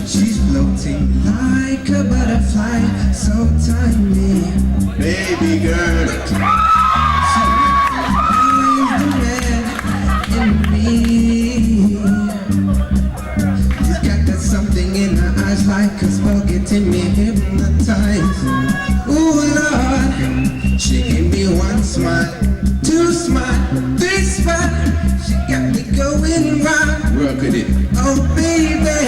She's floating like a butterfly, so tiny, baby girl. She recognized the man in me. She's got that something in her eyes like a spell getting me hypnotized. Ooh Lord, she gave me one smile, two smile, three smile. She got me going round. Work with it. Oh baby,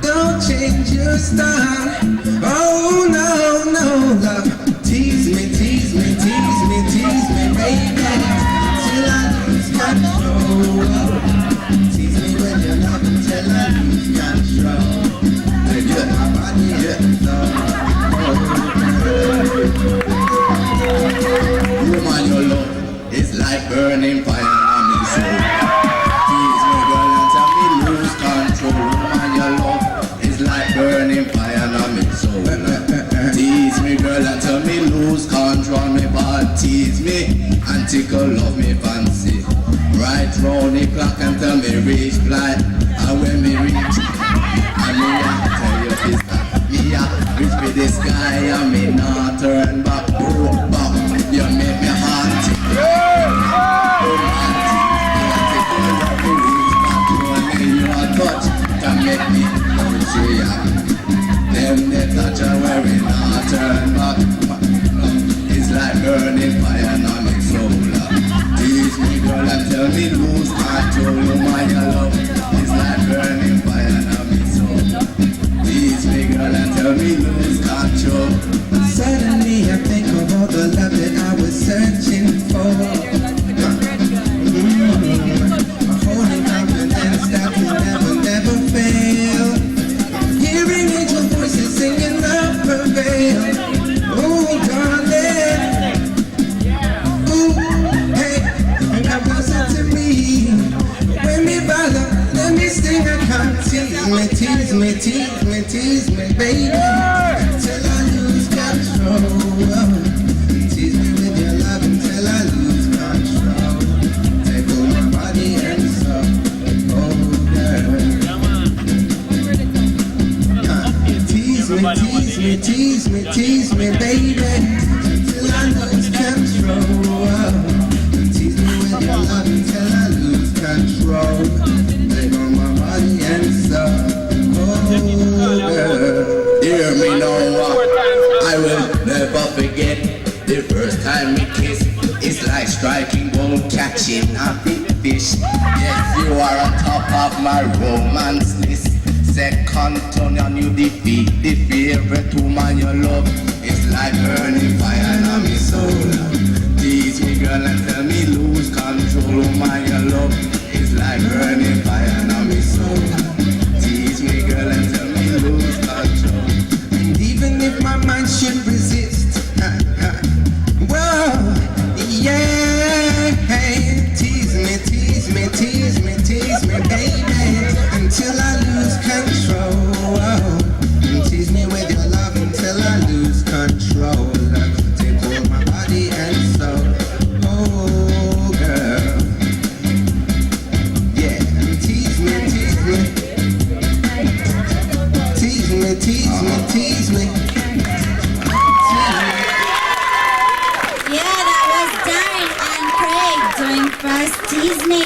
don't change your style. Oh no, no, love. Tease me, tease me, tease me, tease me, baby, till I lose control. Tease me when you love until I lose control. Till you my body, yeah, woman, your love is like burning fire on me soul. Tease me, girl, until me lose control. Woman, your love is like burning fire on me soul. Tease me, girl, until me lose control. Me body tease me and tickle love me fancy. Right round the clock until me reach flight. And when me reach, I me tell you this that me reach me the sky and me not turn back. Oh, back, you make me heart tickle. Touch can make me lose react. Them they touch and where we not turn back. It's like burning fire on me soul. Tease me girl and tell me lose control. You my love. It's like burning fire on me soul. Tease me girl and tell me lose control. Suddenly I think of all the love that I was searching for. My holy confidence that will never fail. Hearing angel voices singing love prevail. Oh darling, ooh hey, now listen to me. When me bother, let me sing a come tease me, tease me, tease me, tease me, baby, till I lose control. Tease me with your love until I lose control. Take over my body and soul. Oh girl, tease me, tease me, tease me, tease me, baby, till I lose control. Tease me with your love until I lose control. Take on my body and soul. Oh girl, hear me now. I will never forget the first time we kissed. It's like striking gold, catching a big fish. Yes, you are on top of my romance list. Second turn on you defeat the favorite woman you love. It's like burning fire on me soul. Tease me girl and tell me lose control. Woman you love. It's like burning fire on me soul. Tease me girl and tell me lose control. And even if my mind should resist, whoa, yeah, tease me, tease me, tease me, tease me, baby, until I lose control. Tease me with your love until I lose control. Take hold my body and soul. Oh girl, yeah, tease me, tease me, tease me, tease me, tease me. Yeah, that was Darren and Craig doing First Tease Me.